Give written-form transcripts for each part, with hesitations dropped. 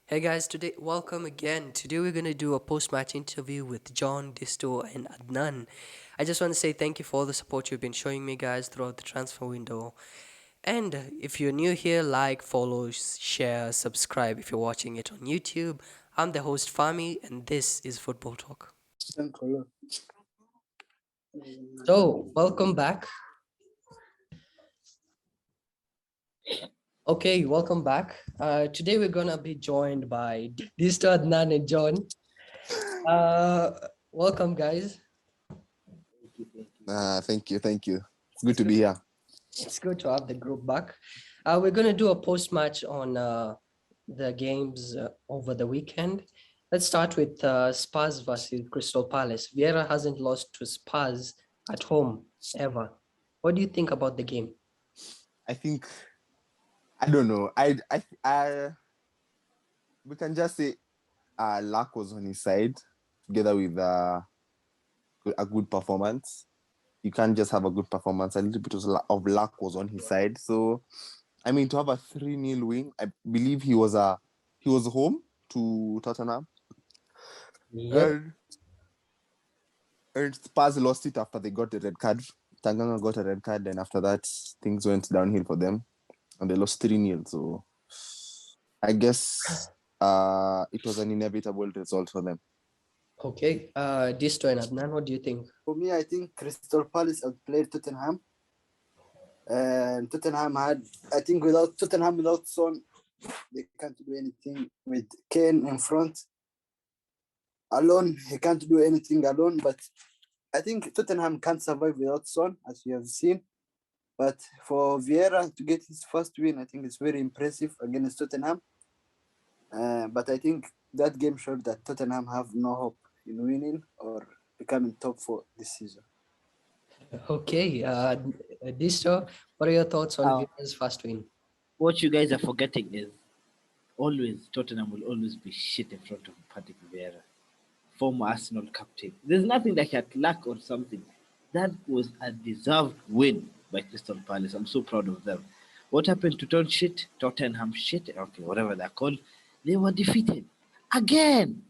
Hey guys, today welcome again. Today we're gonna do a post-match interview with John, Disto, and Adnan. I just want to say thank you for all the support you've been showing me, guys, throughout the transfer window. And if you're new here, like, follow, share, subscribe. If you're watching it on YouTube, I'm the host Fahmy, and this is Football Talk. So welcome back. Okay, welcome back. Today we're gonna be joined by Disto, Adnan, and John. Uh, Welcome, guys. Thank you, thank you. It's good It's to good be here. It's good to have the group back. We're going to do a post match on the games over the weekend. Let's start with Spurs versus Crystal Palace. Vieira hasn't lost to Spurs at home ever. What do you think about the game? I think I don't know. I we can just say luck was on his side, together with a good performance. You can't just have a good performance. A little bit of luck was on his side. So I mean, to have a 3-0 win, I believe he was home to Tottenham, Yep. and, and Spurs lost it after they got the red card. Tanganga got a red card, and after that, things went downhill for them, and they lost 3-0. So I guess it was an inevitable result for them. Okay. Disto and Adnan, what do you think? For me, I think Crystal Palace outplayed Tottenham. And Tottenham I think without Son, they can't do anything. With Kane in front, alone, he can't do anything alone. But I think Tottenham can't survive without Son, as you have seen. But for Vieira to get his first win, I think it's very impressive against Tottenham. But I think that game showed that Tottenham have no hope in winning or becoming top four this season. Okay. Disto, what are your thoughts on Uh, Vieira's first win? what you guys are forgetting is always Tottenham will always be shit in front of Patrick Vieira, former Arsenal captain. There's nothing like that luck or something. That was a deserved win by Crystal Palace. I'm so proud of them. What happened to Tottenham shit, okay, whatever they're called, they were defeated again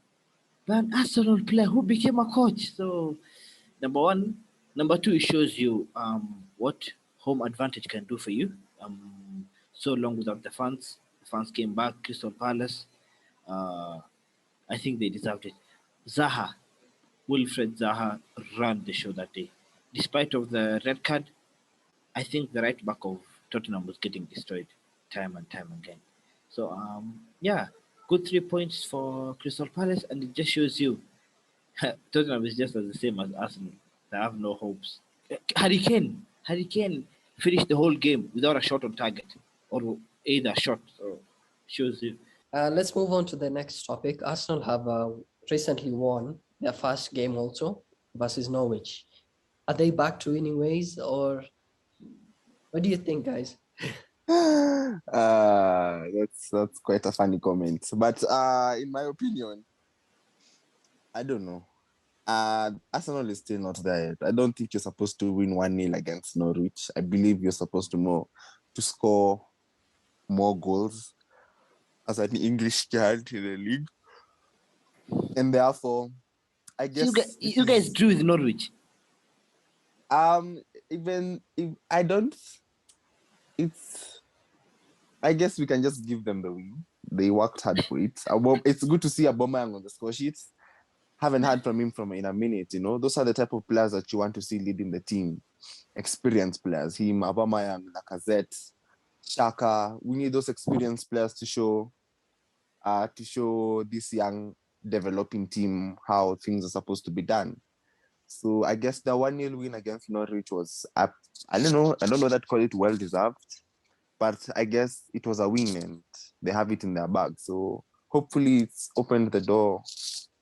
by an Arsenal player who became a coach. So, number one. Number two, it shows you what home advantage can do for you. So long without the fans came back. Crystal Palace, uh, I think they deserved it. Zaha, Wilfred Zaha ran the show that day. Despite of the red card, I think the right back of Tottenham was getting destroyed time and time again. So yeah, good 3 points for Crystal Palace, and it just shows you Tottenham is just as the same as Arsenal. They have no hopes. Harry Kane finished the whole game without a shot on target or either shot. So shows you. Let's move on to the next topic. Arsenal have recently won their first game also versus Norwich. Are they back to winning ways, or what do you think, guys? That's quite a funny comment. But in my opinion, I don't know. Arsenal is still not there yet. I don't think you're supposed to win 1-0 against Norwich. I believe you're supposed to score more goals as an English child in the league. And therefore, I So guess you guys drew with Norwich. even if I don't, it's I guess we can just give them the win. They worked hard for it. It's good to see Aubameyang on the score sheets. Haven't heard from him in a minute. Those are the type of players that you want to see leading the team. Experienced players. Him, Aubameyang, Lacazette, Shaka. We need those experienced players to show this young developing team how things are supposed to be done. So I guess the 1-0 win against Norwich was up. I don't know that call it well deserved, but I guess it was a win and they have it in their bag. So hopefully it's opened the door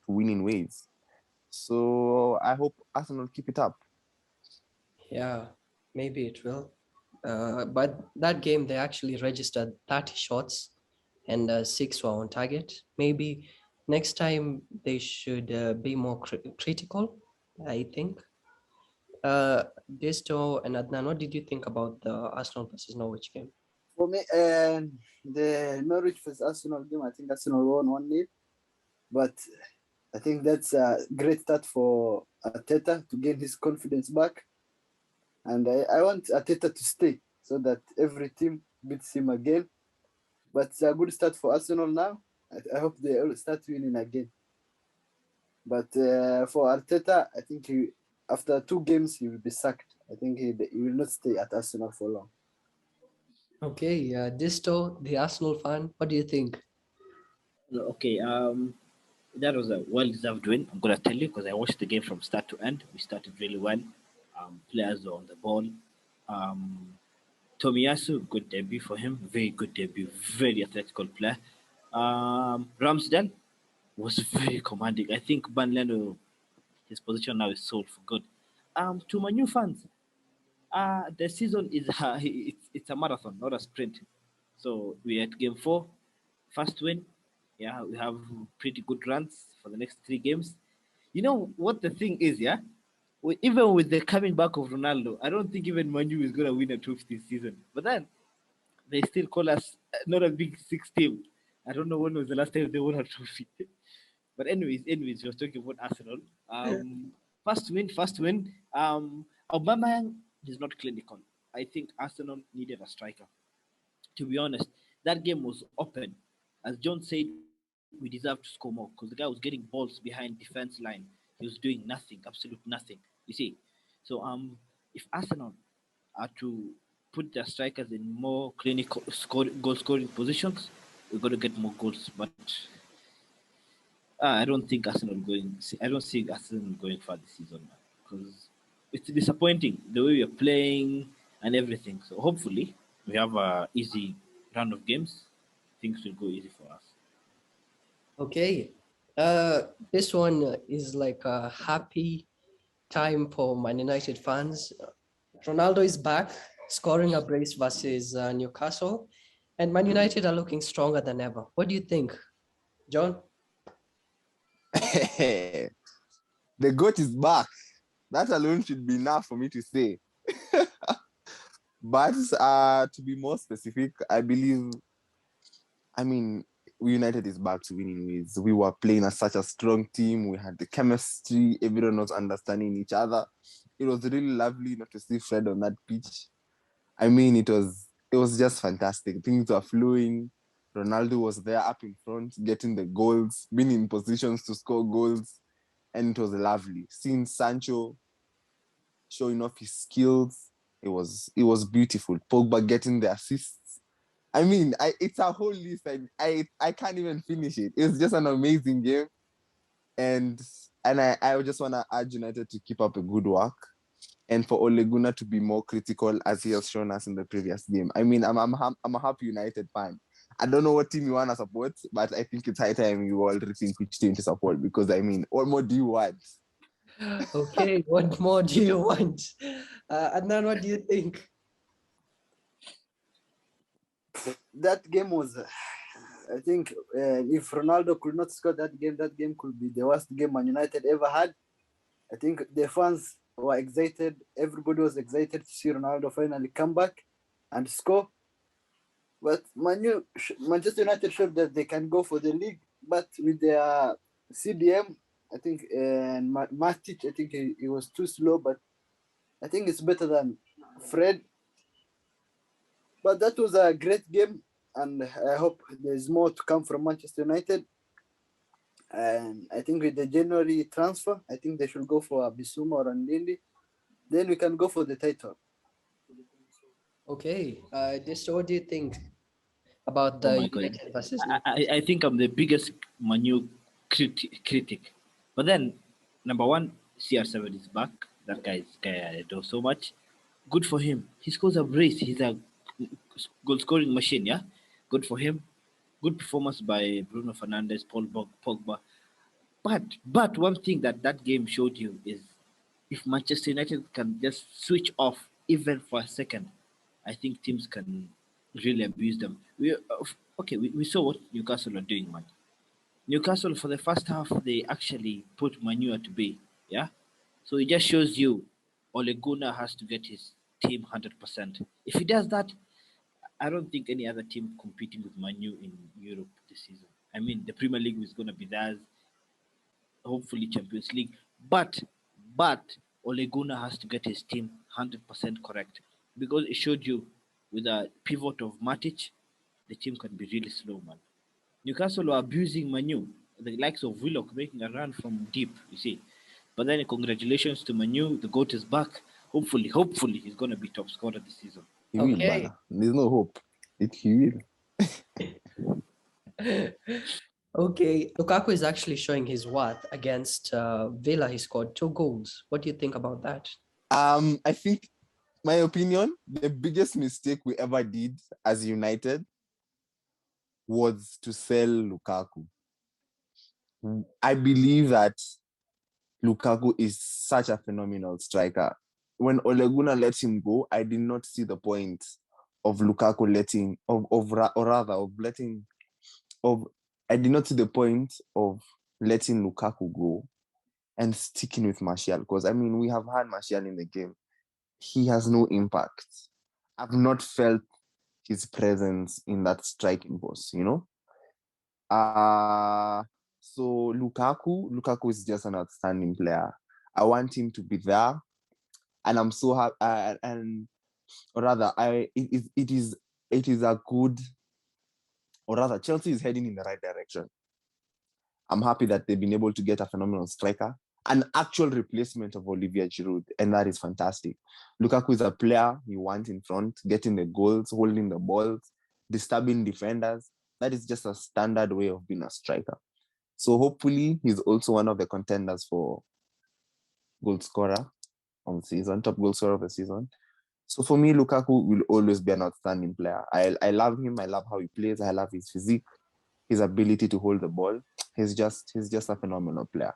to winning ways. So I hope Arsenal keep it up. Yeah, maybe it will. But that game, they actually registered 30 shots and 6 were on target. Maybe next time they should be more critical, I think. Disto and Adnan, what did you think about the Arsenal versus Norwich game? For me, and the Norwich vs Arsenal game, I think Arsenal won 1-0. But I think that's a great start for Arteta to gain his confidence back. And I want Arteta to stay so that every team beats him again. But it's a good start for Arsenal now. I hope they all start winning again. But for Arteta, I think after 2 games, he will be sacked. I think he will not stay at Arsenal for long. Okay, Disto, the Arsenal fan, what do you think? Okay, that was a well-deserved win. I'm gonna tell you because I watched the game from start to end. We started really well. Players were on the ball. Tomiyasu, good debut for him. Very good debut. Very athletic player. Ramsdale was very commanding. I think Banleno, his position now is sold for good. To my new fans, the season is it's a marathon, not a sprint. So we at game 4, first win. Yeah, we have pretty good runs for the next 3 games. You know what the thing is, yeah? Even with the coming back of Ronaldo, I don't think even Manu is gonna win a trophy this season. But then they still call us not a big 6 team. I don't know when was the last time they won a trophy. But anyways, you're talking about Arsenal. First win. Aubameyang is not clinical. I think Arsenal needed a striker. To be honest, that game was open. As John said, we deserved to score more because the guy was getting balls behind defense line. He was doing nothing, absolute nothing. You see, so if Arsenal are to put their strikers in more clinical goal scoring positions, we're going to get more goals. But I don't think Arsenal going. I don't see Arsenal going far this season because it's disappointing the way we are playing and everything. So hopefully we have a easy round of games. Things will go easy for us. Okay, this one is like a happy time for Man United fans. Ronaldo is back, scoring a brace versus Newcastle, and Man United are looking stronger than ever. What do you think, John? The goat is back. That alone should be enough for me to say. But to be more specific, I believe, United is back to winning ways. We were playing as such a strong team. We had the chemistry. Everyone was understanding each other. It was really lovely not to see Fred on that pitch. It was just fantastic. Things were flowing. Ronaldo was there up in front, getting the goals, being in positions to score goals, and it was lovely. Seeing Sancho showing off his skills, it was beautiful. Pogba getting the assists. It's a whole list. I can't even finish it. It's just an amazing game, and I just want to urge United to keep up a good work, and for Ole Gunnar to be more critical as he has shown us in the previous game. I'm a happy United fan. I don't know what team you want to support, but I think it's high time you all rethink which team to support because what more do you want? Okay, what more do you want? Adnan, what do you think? That game was, I think, if Ronaldo could not score that game could be the worst game Man United ever had. I think the fans were excited. Everybody was excited to see Ronaldo finally come back and score. But Manchester United showed that they can go for the league. But with their CDM, I think, and Matic, I think he was too slow. But I think it's better than Fred. But that was a great game, and I hope there's more to come from Manchester United. And I think with the January transfer, I think they should go for Bissouma or Ndindi. Then we can go for the title. Okay, Disto, what do you think about Oh the my god! United versus I think I'm the biggest Manu critic. But then number one, CR7 is back. That guy I adore so much. Good for him. He scores a brace. He's a goal scoring machine. Yeah, good for him. Good performance by Bruno Fernandes, Pogba. But one thing that game showed you is if Manchester United can just switch off even for a second, I think teams can really abuse them. We saw what Newcastle are doing, man. Newcastle for the first half they actually put Manu to bay. Yeah, so it just shows you Ole Gunnar has to get his team 100%. If he does that, I don't think any other team competing with Manu in Europe this season. I mean, the Premier League is going to be theirs, hopefully Champions League. But Ole Gunnar has to get his team 100% correct because it showed you with a pivot of Matic, the team can be really slow, man. Newcastle were abusing Manu, the likes of Willock making a run from deep, you see. But then congratulations to Manu, the goat is back. Hopefully he's gonna be top scorer this season. He will, Okay. Bana. There's no hope. He will. Okay, Lukaku is actually showing his worth against Villa. He scored 2 goals. What do you think about that? I think, my opinion, the biggest mistake we ever did as United was to sell Lukaku. I believe that Lukaku is such a phenomenal striker. When Ole Gunnar let him go, I did not see the point of Lukaku letting, I did not see the point of letting Lukaku go and sticking with Martial, because I mean, we have had Martial in the game. He has no impact. I've not felt his presence in that striking post, you know? So Lukaku is just an outstanding player. I want him to be there, and I'm so happy. It is a good, or rather, Chelsea is heading in the right direction. I'm happy that they've been able to get a phenomenal striker, an actual replacement of Olivier Giroud, and that is fantastic. Lukaku is a player you want in front, getting the goals, holding the balls, disturbing defenders. That is just a standard way of being a striker. So hopefully he's also one of the contenders for goal scorer of the season, top goal scorer of the season. So for me, Lukaku will always be an outstanding player. I love him. I love how he plays. I love his physique, his ability to hold the ball. He's just a phenomenal player.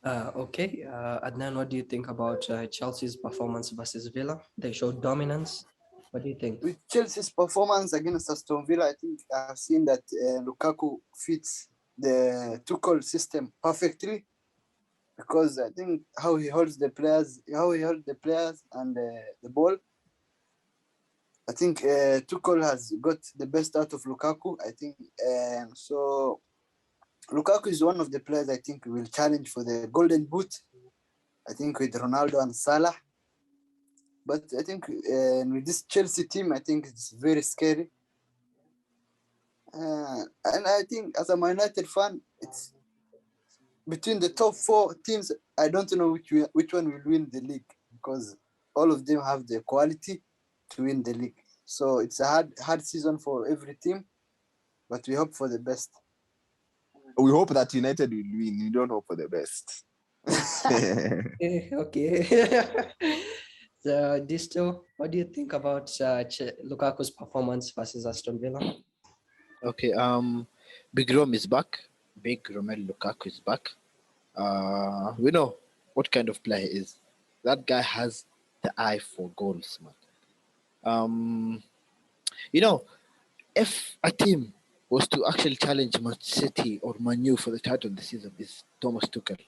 Okay, Adnan, what do you think about Chelsea's performance versus Villa? They showed dominance. What do you think? With Chelsea's performance against Aston Villa, I think I've seen that Lukaku fits the Tuchel system perfectly, because I think how he holds the players and the ball. I think Tuchel has got the best out of Lukaku. I think so. Lukaku is one of the players I think will challenge for the Golden Boot. I think with Ronaldo and Salah. But I think with this Chelsea team, I think it's very scary. And I think as a Man United fan, it's between the top 4 teams. I don't know which one will win the league, because all of them have the quality to win the league. So it's a hard season for every team, but we hope for the best. We hope that United will win. We don't hope for the best. Okay. So, Disto, what do you think about Lukaku's performance versus Aston Villa? Okay, Big Rom is back. Big Romelu Lukaku is back. We know what kind of player he is. That guy has the eye for goals, man. You know, if a team was to actually challenge Man City or Man U for the title this season, is Thomas Tuchel.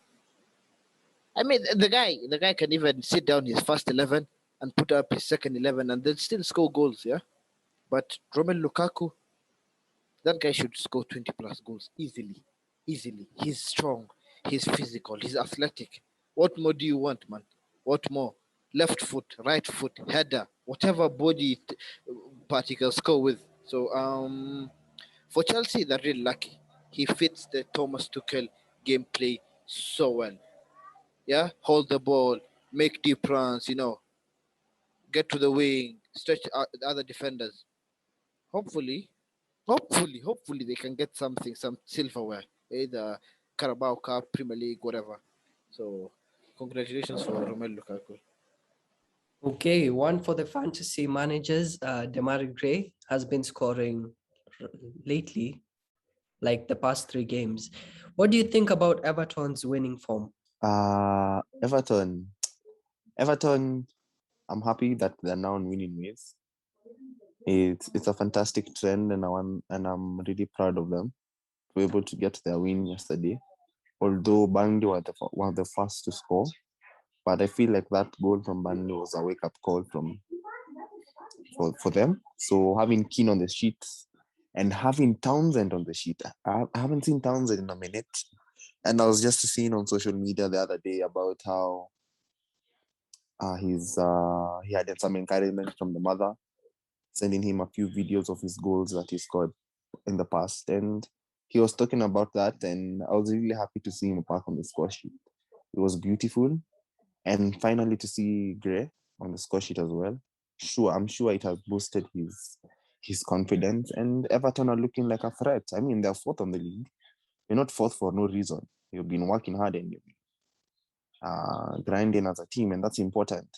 I mean, the guy can even sit down his first 11 and put up his second 11 and then still score goals, yeah? But Romelu Lukaku, that guy should score 20 plus goals easily. Easily. He's strong. He's physical. He's athletic. What more do you want, man? What more? Left foot, right foot, header, whatever body part he can score with. So, for Chelsea, they're really lucky. He fits the Thomas Tuchel gameplay so well. Yeah, hold the ball, make deep runs, get to the wing, stretch out the other defenders. Hopefully they can get something, some silverware, either Carabao Cup, Premier League, whatever. So, congratulations for Romelu Lukaku. Okay, one for the fantasy managers, Demarai Gray has been scoring lately, like the past 3 games. What do you think about Everton's winning form? Everton, I'm happy that they're now on winning ways. It's a fantastic trend, and I'm really proud of them to be able to get their win yesterday. Although Burnley were the first to score, but I feel like that goal from Burnley was a wake-up call from for them. So having Keane on the sheet and having Townsend on the sheet, I haven't seen Townsend in a minute. And I was just seeing on social media the other day about how he had some encouragement from the mother, sending him a few videos of his goals that he scored in the past. And he was talking about that, and I was really happy to see him back on the score sheet. It was beautiful. And finally to see Gray on the score sheet as well. I'm sure it has boosted his confidence. And Everton are looking like a threat. I mean, they're fourth on the league. You're not fourth for no reason. You've been working hard and you've been grinding as a team, and that's important.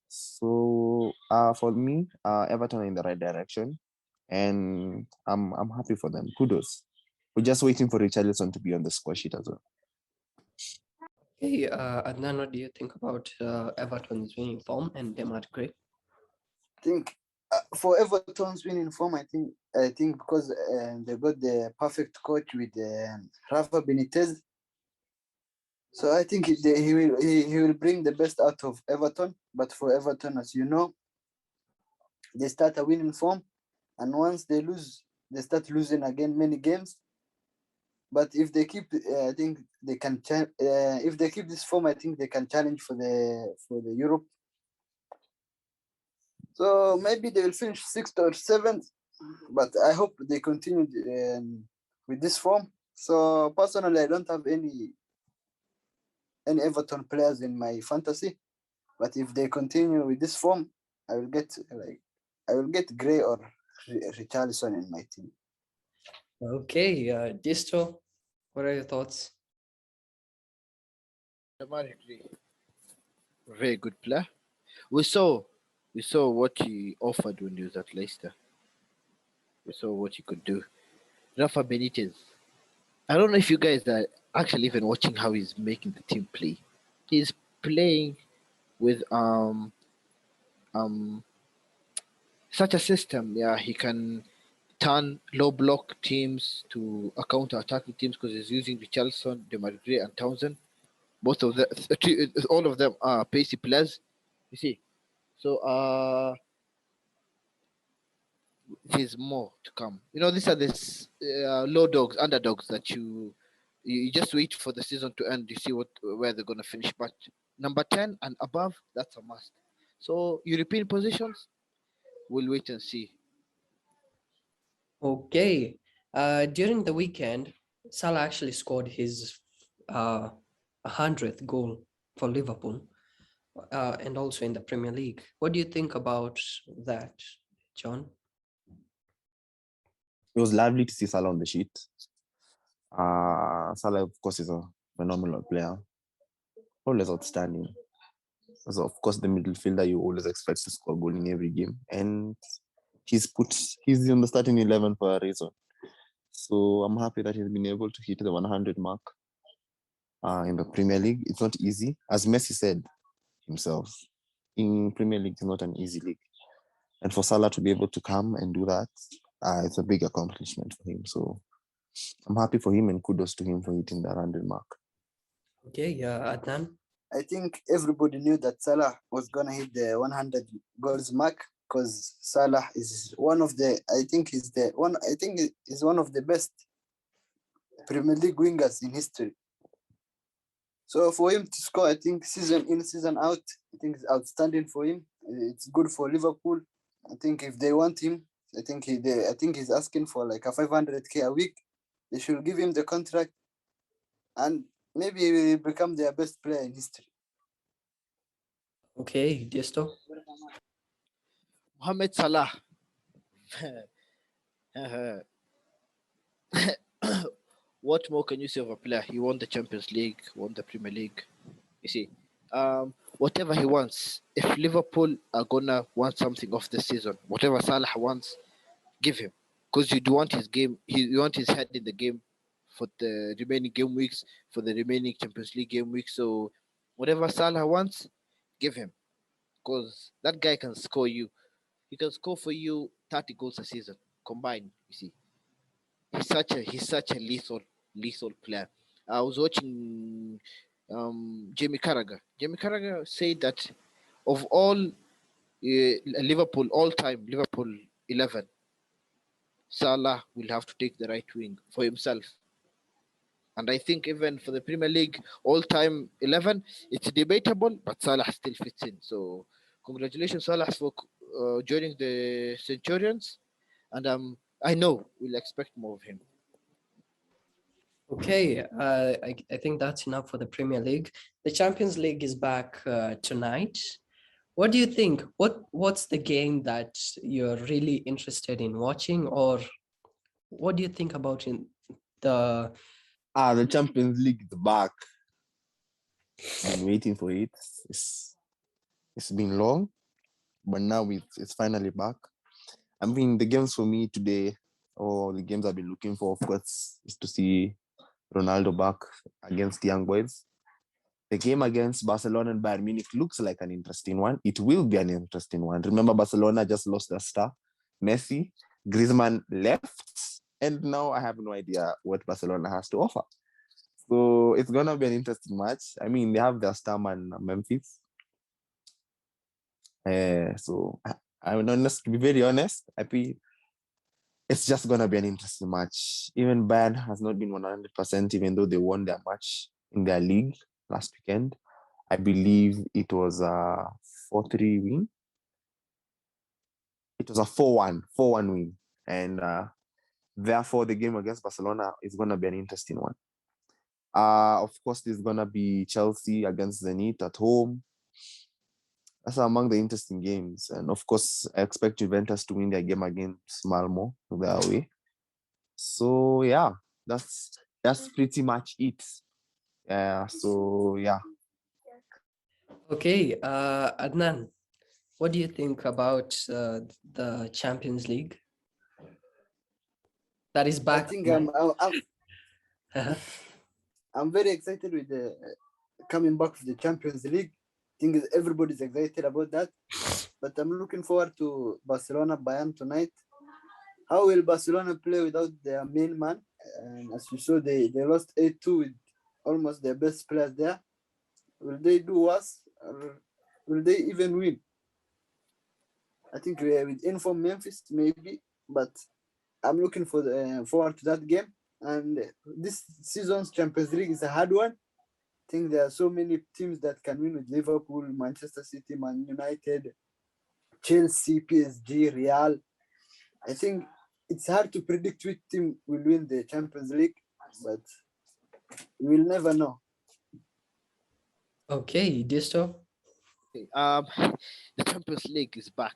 So for me, Everton are in the right direction, and I'm happy for them. Kudos. We're just waiting for Richarlison to be on the score sheet as well. Hey, Adnan, what do you think about Everton's winning form and Demar Gray? I think for Everton's winning form, I think because they got the perfect coach with Rafa Benitez. So I think he will bring the best out of Everton. But for Everton, as you know, they start a winning form, and once they lose, they start losing again many games. But if they keep, I think they can. If they keep this form, I think they can challenge for the Europe. So maybe they will finish 6th or 7th, but I hope they continue with this form. So personally, I don't have any Everton players in my fantasy, but if they continue with this form, I will get Gray or Richarlison in my team. Okay, Disto, what are your thoughts? Very good player. We saw what he offered when he was at Leicester. We saw what he could do. Rafa Benitez. I don't know if you guys are actually even watching how he's making the team play. He's playing with such a system. Yeah, he can turn low block teams to a counter attacking teams because he's using Richarlison, Demar Gray, and Townsend. Both of them, all of them are pacey players. You see, so there's more to come. You know, these are this low dogs, underdogs that you just wait for the season to end. You see where they're gonna finish. But number 10 and above, that's a must. So European positions, we'll wait and see. Okay, during the weekend, Salah actually scored his 100th goal for Liverpool, and also in the Premier League. What do you think about that, John? It was lovely to see Salah on the sheet. Salah, of course, is a phenomenal player. Always outstanding. So, of course, the midfielder you always expect to score a goal in every game. And he's in the starting 11 for a reason. So I'm happy that he's been able to hit the 100 mark in the Premier League. It's not easy. As Messi said himself, in Premier League, it's not an easy league. And for Salah to be able to come and do that, it's a big accomplishment for him. So I'm happy for him and kudos to him for hitting the 100 mark. Okay, Adnan. I think everybody knew that Salah was gonna hit the 100 goals mark because Salah is one of the. I think he's one of the best Premier League wingers in history. So for him to score, I think season in, season out, I think it's outstanding for him. It's good for Liverpool. I think if they want him, I think he's asking for like a 500k a week. They should give him the contract, and maybe he will become their best player in history. Okay, Disto. Mohamed Salah. What more can you say of a player? He won the Champions League, won the Premier League. You see, whatever he wants. If Liverpool are gonna want something off the season, whatever Salah wants, give him. Because you do want his game. You want his head in the game for the remaining game weeks, for the remaining Champions League game weeks. So, whatever Salah wants, give him. Because that guy can score you. He can score for you 30 goals a season combined. You see, he's such a lethal player. I was watching Jamie Carragher. Jamie Carragher said that of all Liverpool all-time Liverpool 11, Salah will have to take the right wing for himself. And I think even for the Premier League all-time 11, it's debatable, but Salah still fits in. So congratulations, Salah, for joining the Centurions. And I know we'll expect more of him. Okay, I think that's enough for the Premier League. The Champions League is back tonight. What do you think? What's the game that you're really interested in watching, or what do you think about in the? The Champions League is back. Been waiting for it. It's been long, but now it's finally back. I mean, the games for me today, or the games I've been looking for, of course, is to see Ronaldo back against the young boys. The game against Barcelona and Bayern Munich looks like an interesting one. It will be an interesting one. Remember, Barcelona just lost their star, Messi. Griezmann left, and now I have no idea what Barcelona has to offer. So it's gonna be an interesting match. I mean, they have their star man Memphis. So I'm honest, to be very honest, I feel it's just gonna be an interesting match. Even Bayern has not been 100%, even though they won their match in their league last weekend. I believe it was a 4-3 win. It was a 4-1 win. And therefore, the game against Barcelona is going to be an interesting one. Of course, there's going to be Chelsea against Zenit at home. That's among the interesting games. And of course, I expect Juventus to win their game against Malmo their way. So, yeah, that's pretty much it. So, yeah. Okay, Adnan, what do you think about the Champions League that is I back think tonight? I'm very excited with the coming back to the Champions League. I think everybody's excited about that. But I'm looking forward to Barcelona Bayern tonight. How will Barcelona play without their main man? And as you saw, they lost 8-2 with almost their best players there. Will they do worse, or will they even win? I think we are with inform Memphis maybe, but I'm looking forward to that game. And this season's Champions League is a hard one. I think there are so many teams that can win with Liverpool, Manchester City, Man United, Chelsea, PSG, Real. I think it's hard to predict which team will win the Champions League, but we will never know. Okay, Disto. Okay, the Champions League is back.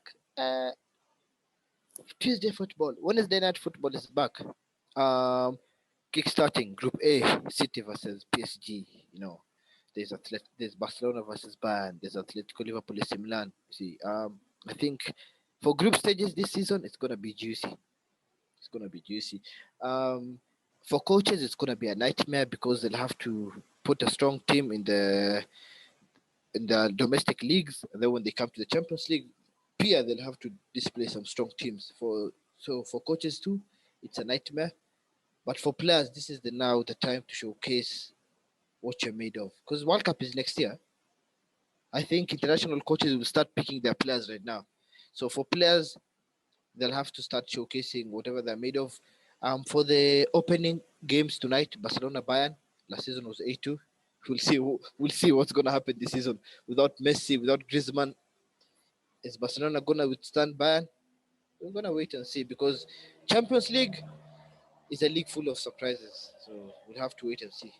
Tuesday football, Wednesday night football is back. Kickstarting Group A, City versus PSG. You know, there's Barcelona versus Bayern. There's Atletico Liverpool versus Milan. See, I think for group stages this season, it's gonna be juicy. It's gonna be juicy. For coaches, it's gonna be a nightmare because they'll have to put a strong team in the domestic leagues, and then when they come to the Champions League, they'll have to display some strong teams. For coaches too, it's a nightmare. But for players, this is the time to showcase what you're made of. Because World Cup is next year. I think international coaches will start picking their players right now. So for players, they'll have to start showcasing whatever they're made of. For the opening games tonight, Barcelona Bayern. Last season was 8-2. We'll see what's gonna happen this season without Messi, without Griezmann. Is Barcelona gonna withstand Bayern? We're gonna wait and see because Champions League is a league full of surprises. So we'll have to wait and see.